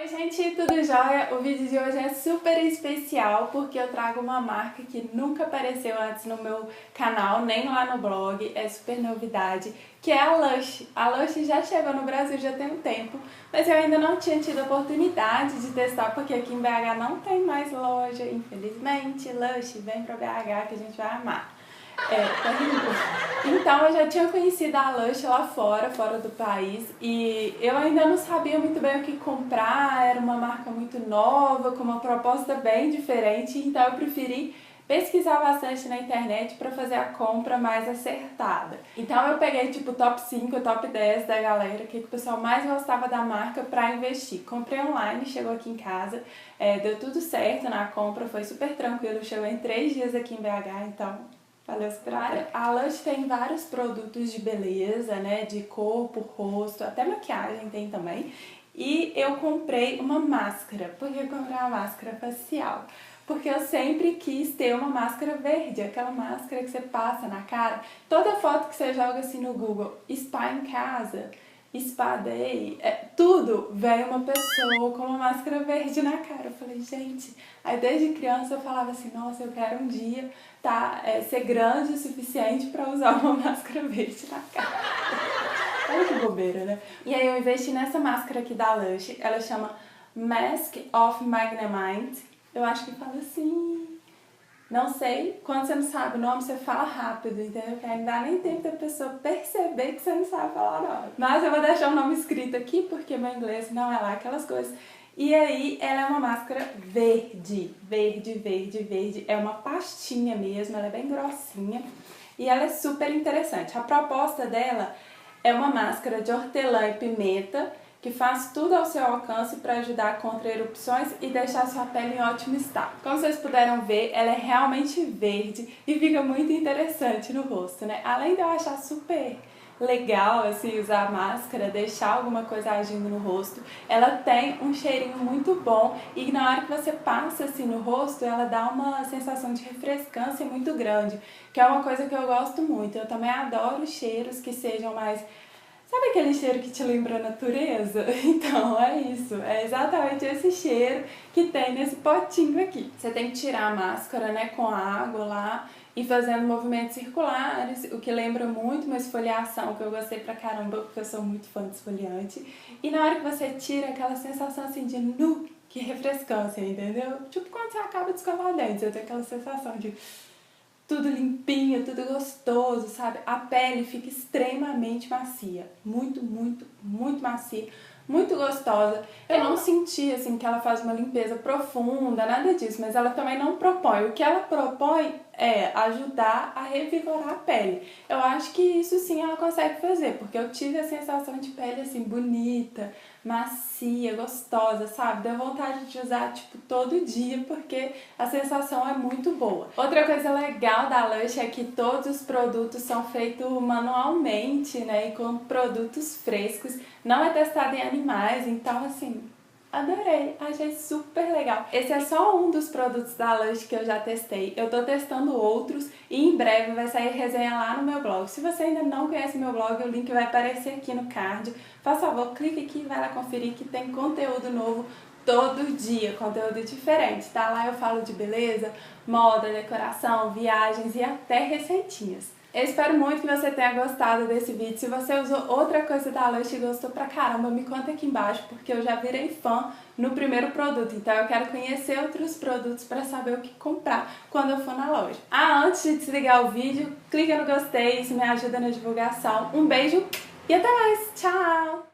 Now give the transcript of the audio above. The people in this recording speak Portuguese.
Oi gente, tudo jóia? O vídeo de hoje é super especial porque eu trago uma marca que nunca apareceu antes no meu canal, nem lá no blog, é super novidade, que é a Lush. A Lush já chegou no Brasil já tem um tempo, mas eu ainda não tinha tido a oportunidade de testar porque aqui em BH não tem mais loja, infelizmente. Lush, vem pra BH que a gente vai amar. Então eu já tinha conhecido a Lush lá fora do país, e eu ainda não sabia muito bem o que comprar, era uma marca muito nova, com uma proposta bem diferente, então eu preferi pesquisar bastante na internet para fazer a compra mais acertada. Então eu peguei tipo o top 5, o top 10 da galera, o que o pessoal mais gostava da marca para investir. Comprei online, chegou aqui em casa, deu tudo certo na compra, foi super tranquilo, chegou em 3 dias aqui em BH, então valeu super a pena. A Lush tem vários produtos de beleza, né, de corpo, rosto, até maquiagem tem também. E eu comprei uma máscara. Por que eu comprei uma máscara facial? Porque eu sempre quis ter uma máscara verde, aquela máscara que você passa na cara. Toda foto que você joga assim no Google, spa em casa, spa day, tudo, vem uma pessoa com uma máscara verde na cara. Eu falei, gente, aí desde criança eu falava assim, nossa, eu quero um dia ser grande o suficiente para usar uma máscara verde na cara. Olha que bobeira, né? E aí eu investi nessa máscara aqui da Lush, ela chama Mask of Magnemite. Eu acho que fala assim, não sei, quando você não sabe o nome, você fala rápido, entendeu? Porque aí não dá nem tempo da pessoa perceber que você não sabe falar o nome. Mas eu vou deixar o nome escrito aqui, porque meu inglês não é lá aquelas coisas. E aí, ela é uma máscara verde, verde. É uma pastinha mesmo, ela é bem grossinha. E ela é super interessante. A proposta dela é uma máscara de hortelã e pimenta, que faz tudo ao seu alcance para ajudar contra erupções e deixar sua pele em ótimo estado. Como vocês puderam ver, ela é realmente verde e fica muito interessante no rosto, né? Além de eu achar super legal assim usar a máscara, deixar alguma coisa agindo no rosto, ela tem um cheirinho muito bom e na hora que você passa assim no rosto, ela dá uma sensação de refrescância muito grande, que é uma coisa que eu gosto muito. Eu também adoro cheiros que sejam mais... Sabe aquele cheiro que te lembra a natureza? Então é isso, é exatamente esse cheiro que tem nesse potinho aqui. Você tem que tirar a máscara, né, com a água lá e fazendo movimentos circulares, o que lembra muito uma esfoliação, que eu gostei pra caramba, porque eu sou muito fã de esfoliante. E na hora que você tira, aquela sensação assim de nu, que refrescância, entendeu? Tipo quando você acaba de escovar o dente, você tem aquela sensação de... tudo limpinho, tudo gostoso, sabe? A pele fica extremamente macia, muito macia, muito gostosa. Eu não senti, assim, que ela faz uma limpeza profunda, nada disso, mas ela também não propõe. O que ela propõe é ajudar a revigorar a pele. Eu acho que isso sim ela consegue fazer, porque eu tive a sensação de pele, assim, bonita, macia, gostosa, sabe? Deu vontade de usar, tipo, todo dia, porque a sensação é muito boa. Outra coisa legal da Lush é que todos os produtos são feitos manualmente, né? E com produtos frescos. Não é testado em animais, então, assim... adorei, achei super legal. Esse é só um dos produtos da Lush que eu já testei. Eu tô testando outros e em breve vai sair resenha lá no meu blog. Se você ainda não conhece meu blog, o link vai aparecer aqui no card. Faz favor, clique aqui e vai lá conferir que tem conteúdo novo todo dia, conteúdo diferente, tá? Lá eu falo de beleza, moda, decoração, viagens e até receitinhas. Eu espero muito que você tenha gostado desse vídeo. Se você usou outra coisa da Lush e gostou pra caramba, me conta aqui embaixo, porque eu já virei fã no primeiro produto. Então eu quero conhecer outros produtos pra saber o que comprar quando eu for na loja. Antes de desligar o vídeo, clica no gostei, isso me ajuda na divulgação. Um beijo e até mais! Tchau!